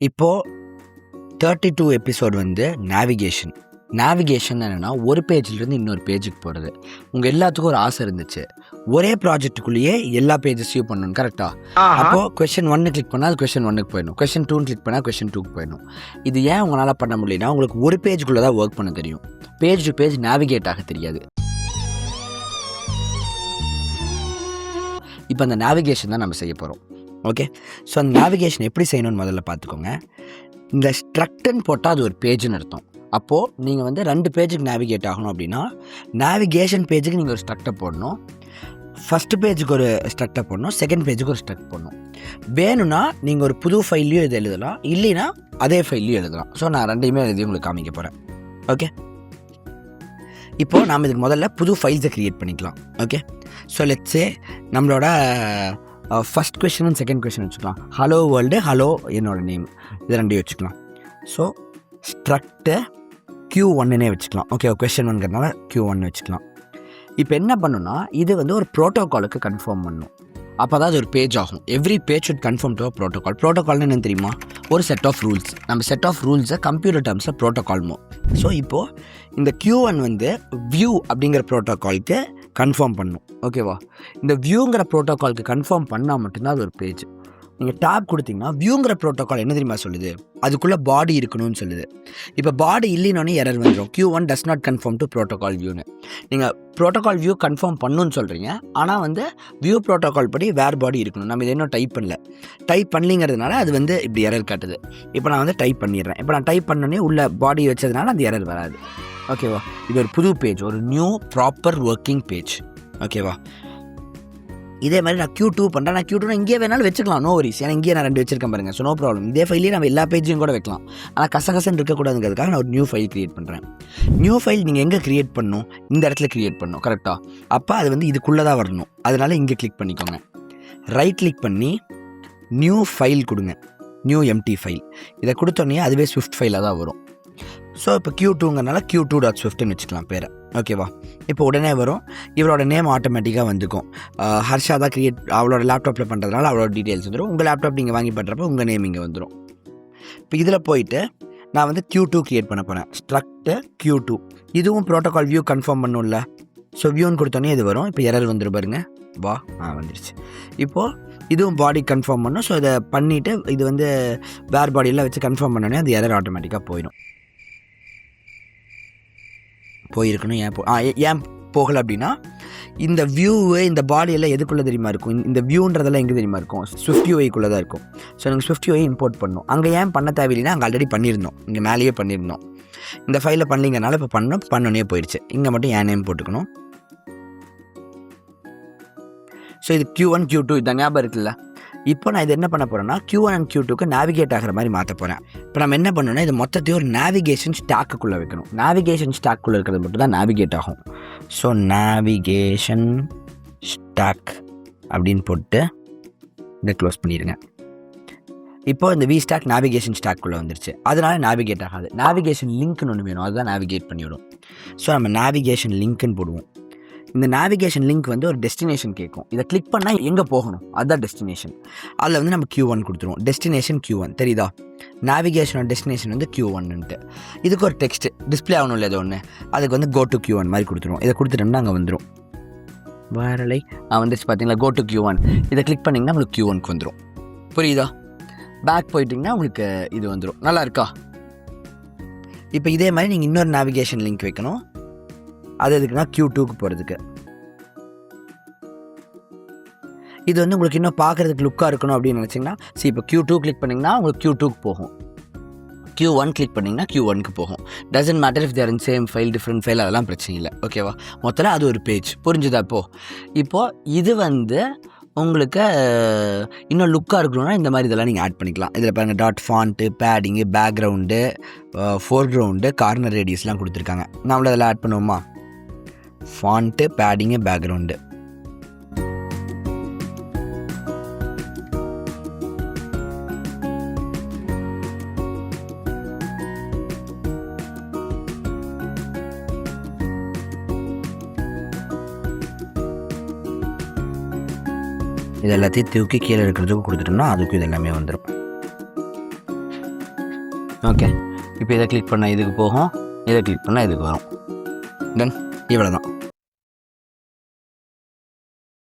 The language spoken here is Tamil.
இப்போது 32 எபிசோடு வந்து நேவிகேஷன். நேவிகேஷன் என்னென்னா ஒரு பேஜ்லேருந்து இன்னொரு பேஜுக்கு போகிறது. உங்கள் எல்லாத்துக்கும் ஒரு ஆசை இருந்துச்சு, ஒரே ப்ராஜெக்ட்டுக்குள்ளேயே எல்லா பேஜஸையும் பண்ணணும், கரெக்டாக? அப்போது கொஷின் 1 கிளிக் பண்ணால் அது கொஷின் 1க்கு போயிடணும், கொஷின் 2 கிளிக் பண்ணால் கொஷின் 2க்கு போயிடணும். இது ஏன் உங்களால் பண்ண முடியலன்னா, உங்களுக்கு ஒரு பேஜுக்குள்ளே தான் ஒர்க் பண்ண தெரியும், பேஜ் டு பேஜ் நேவிகேட் ஆக தெரியாது. இப்போ அந்த நேவிகேஷன் தான் நம்ம செய்ய போகிறோம். ஓகே, ஸோ அந்த நேவிகேஷன் எப்படி செய்யணும்னு முதல்ல பார்த்துக்கோங்க. இந்த ஸ்ட்ரக்ட்னு போட்டால் அது ஒரு பேஜுன்னு அர்த்தம். அப்போது நீங்கள் வந்து 2 பேஜுக்கு நேவிகேட் ஆகணும் அப்படின்னா, நேவிகேஷன் பேஜுக்கு நீங்கள் ஒரு ஸ்ட்ரக்டை போடணும், ஃபஸ்ட்டு பேஜுக்கு ஒரு ஸ்ட்ரக்டை போடணும், செகண்ட் பேஜுக்கு ஒரு ஸ்ட்ரக்ட் போடணும். வேணும்னா நீங்கள் ஒரு புது ஃபைல்லையும் இது எழுதலாம், இல்லைன்னா அதே ஃபைல்லையும் எழுதலாம். ஸோ நான் 2யுமே எழுதி உங்களுக்கு காமிக்க போகிறேன். ஓகே, இப்போது நாம் இதுக்கு முதல்ல புது ஃபைல்ஸை க்ரியேட் பண்ணிக்கலாம். ஓகே, ஸோ லெட்ஸே நம்மளோட first question and second question வச்சுக்கலாம். ஹலோ வேர்ல்டு, ஹலோ என்னோட நேம், இது 2 வச்சுக்கலாம். ஸோ ஸ்ட்ரக்ட்டு Q1னே வச்சுக்கலாம். ஓகே, கொஷின் 1ங்கிறதுனால Q1 வச்சுக்கலாம். இப்போ என்ன பண்ணுன்னா, இது வந்து ஒரு ப்ரோட்டோகாலுக்கு கன்ஃபார்ம் பண்ணணும், அப்போ தான் அது ஒரு பேஜ் ஆகும். Every page should conform to a protocol. ப்ரோட்டோகால்னு என்ன தெரியுமா? ஒரு செட் ஆஃப் ரூல்ஸ். நம்ம செட் ஆஃப் ரூல்ஸை கம்ப்யூட்டர் டேர்ம்ஸில் ப்ரோட்டோகால் மோ. ஸோ இப்போது இந்த Q1 வந்து வியூ அப்படிங்கிற ப்ரோட்டோகாலுக்கு கன்ஃபார்ம் பண்ணணும். ஓகேவா? இந்த வியூங்கிற ப்ரோட்டோகாலுக்கு கன்ஃபார்ம் பண்ணால் மட்டும்தான் அது ஒரு பேஜ். நீங்கள் டேப் கொடுத்தீங்கன்னா வியூங்கிற ப்ரோட்டோகால் என்ன தெரியுமா சொல்லுது? அதுக்குள்ளே பாடி இருக்கணும்னு சொல்லுது. இப்போ பாடி இல்லைனோடனே எரர் வந்துடும், Q1 does not conform to protocol வியூன்னு. நீங்கள் ப்ரோட்டோகால் வியூ கன்ஃபார்ம் பண்ணணும்னு சொல்கிறீங்க, ஆனால் வந்து வியூ ப்ரோட்டோகால் படி வேறு பாடி இருக்கணும். நம்ம இதை இன்னும் டைப் பண்ணல, டைப் பண்ணலிங்கிறதுனால அது வந்து இப்படி எரர் காட்டுது. இப்போ நான் வந்து டைப் பண்ணிடுறேன். இப்போ நான் டைப் பண்ணோன்னே உள்ள பாடி வச்சதுனால அந்த எரர் வராது. ஓகேவா? இது ஒரு புது பேஜ், ஒரு நியூ ப்ராப்பர் ஒர்க்கிங் பேஜ். ஓகேவா? இதே மாதிரி நான் Q2 பண்ணுறேன். நான் Q2 இங்கே வேணாலும் வச்சுக்கலாம், நோ வரிஸ். ஏன்னா இங்கேயே நான் 2 வச்சிருக்கேன் பாருங்கள். So no problem. இதே ஃபைல்லேயே நம்ம எல்லா பேஜையும் கூட வைக்கலாம். ஆனால் கசகசன்னு இருக்கக்கூடாதுங்கிறதுக்காக நான் ஒரு நியூ ஃபைல் க்ரியேட் பண்ணுறேன். நியூ ஃபைல் நீங்கள் எங்கே க்ரியேட் பண்ணணும்? இந்த இடத்துல க்ரியேட் பண்ணணும், கரெக்டாக? அப்போ அது வந்து இதுக்குள்ளே தான் வரணும். அதனால் இங்கே கிளிக் பண்ணிக்கோங்க. ரைட் கிளிக் பண்ணி நியூ ஃபைல் கொடுங்க, நியூ எம்டி ஃபைல். இதை கொடுத்தோன்னே அதுவே ஸ்விஃப்ட் ஃபைலாக தான் வரும். ஸோ இப்போ Q2ங்கிறனால Q2.swiftன்னு வச்சுக்கலாம் பேரை. ஓகேவா? இப்போ உடனே வரும், இவரோட நேம் ஆட்டோமேட்டிக்காக வந்துக்கும். ஹர்ஷா தான் அவளோட லேப்டாப்பில் பண்ணுறதுனால அவளோட டீட்டெயில்ஸ் வந்துடும். உங்கள் லேப்டாப் நீங்கள் வாங்கி பண்ணுறப்ப உங்கள் நேம் இங்கே வந்துடும். இப்போ இதில் போயிட்டு நான் வந்து Q2 க்ரியேட் பண்ண போகிறேன். ஸ்ட்ரக்ட்டு Q2. இதுவும் ப்ரோட்டோகால் வியூ கன்ஃபார்ம் பண்ணும்ல. ஸோ வியூன்னு கொடுத்தோன்னே இது வரும். இப்போ எரர் வந்துடும் பாருங்க. வந்துடுச்சு. இப்போது இதுவும் பாடி கன்ஃபார்ம் பண்ணும். ஸோ இதை பண்ணிவிட்டு இது வந்து வேர் பாடியெல்லாம் வச்சு கன்ஃபார்ம் பண்ணோன்னே அது எரர் ஆட்டோமேட்டிக்காக போயிடும். போயிருக்கணும். ஏன் போகலை அப்படின்னா, இந்த வியூவு இந்த பாடியெல்லாம் எதுக்குள்ளே தெரியுமா இருக்கும்? இந்த வியூன்றதெல்லாம் எங்கே தெரியுமா இருக்கும்? ஸ்விஃப்ட் யூஐக்குள்ளே தான் இருக்கும். ஸோ எனக்கு ஸ்விஃப்ட் யூஐ இம்போர்ட் பண்ணணும். அங்கே ஏன் பண்ண தேவையில்லைன்னா, அங்கே ஆல்ரெடி பண்ணியிருந்தோம், இங்கே மேலேயே பண்ணியிருந்தோம். இந்த ஃபைலில் பண்ணலிங்கனால இப்போ பண்ணோன்னே போயிடுச்சு. இங்கே மட்டும் என் நேம் போட்டுக்கணும். ஸோ இது Q1 Q2 இதான் ஞாபகம் இருக்குல்ல? இப்போ நான் இது என்ன பண்ண போகிறேன்னா, Q1 அண்ட் Q2க்கு நேவிகேட் ஆகிற மாதிரி மாற்ற போகிறேன். இப்போ நம்ம என்ன பண்ணணும்னா, இது மொத்தத்தையும் ஒரு நேவிகேஷன் ஸ்டாக்குள்ளே வைக்கணும். நேவிகேஷன் ஸ்டாக்குள்ளே இருக்கிறது மட்டும் தான் நேவிகேட் ஆகும். ஸோ நேவிகேஷன் ஸ்டாக் அப்படின்னு போட்டு இதை க்ளோஸ் பண்ணிடுங்க. இப்போ இந்த வி ஸ்டாக் நேவிகேஷன் ஸ்டாக்குள்ளே வந்துருச்சு. அதனால நேவிகேட் ஆகாது. நேவிகேஷன் லிங்க்னு ஒன்று வேணும், அதுதான் நேவிகேட் பண்ணிவிடும். ஸோ நம்ம நேவிகேஷன் லிங்க்னு போடுவோம். இந்த நேவிகேஷன் லிங்க் வந்து ஒரு டெஸ்டினேஷன் கேட்கும். இதை கிளிக் பண்ணால் எங்கே போகணும் அதுதான் டெஸ்டினேஷன். அதில் வந்து நம்ம Q1 கொடுத்துருவோம். டெஸ்டினேஷன் Q1 தெரியுதா? நேவிகேஷனோட டெஸ்டினேஷன் வந்து Q1ன்ட்டு. இதுக்கு ஒரு டெக்ஸ்ட் டிஸ்பிளே ஆகணும் இல்லை, ஏதோ ஒன்று. அதுக்கு வந்து கோ டு Q1 மாதிரி கொடுத்துருவோம். இதை கொடுத்துட்டோம்னா அங்கே வந்துடும். வரலை வந்துச்சு பார்த்தீங்களா? Go to Q1. இதை கிளிக் பண்ணிங்கன்னா உங்களுக்கு Q1க்கு வந்துடும். புரியுதா? பேக் போயிட்டிங்கன்னா உங்களுக்கு இது வந்துடும். நல்லா இருக்கா? இப்போ இதே மாதிரி நீங்கள் இன்னொரு நேவிகேஷன் லிங்க் வைக்கணும். அது எதுக்குன்னா Q2க்கு போகிறதுக்கு. இது வந்து உங்களுக்கு இன்னும் பார்க்குறதுக்கு லுக்காக இருக்கணும் அப்படின்னு நினச்சிங்கன்னா, இப்போ Q2 கிளிக் பண்ணிங்கன்னா உங்களுக்கு Q2க்கு போகும். Q1 கிளிக் பண்ணிங்கன்னா Q1க்கு போகும். Doesn't matter if there in same file different file, அதெல்லாம் பிரச்சனை இல்லை. ஓகேவா? மொத்தத்தில் அது ஒரு பேஜ். புரிஞ்சுதா? இப்போது இது வந்து உங்களுக்கு இன்னும் லுக்காக இருக்கணும்னா இந்த மாதிரி இதெல்லாம் நீங்கள் ஆட் பண்ணிக்கலாம். இதில் பாருங்கள், dot font, padding, background, foreground, corner ரேடியஸ்லாம் கொடுத்துருக்காங்க. நம்மள அதெல்லாம் ஆட் பண்ணுவோமா? Font, padding, background. இது எல்லாத்தையும் தூக்கி கீழே இருக்கிறதுக்கு கொடுத்துட்டோம்னா அதுக்கும் இது எல்லாமே வந்துடும். ஓகே, இப்போ இதை கிளிக் பண்ணால் இதுக்கு போகும், இதை கிளிக் பண்ணால் இதுக்கு வரும். தென் இவ்வளோ தான்.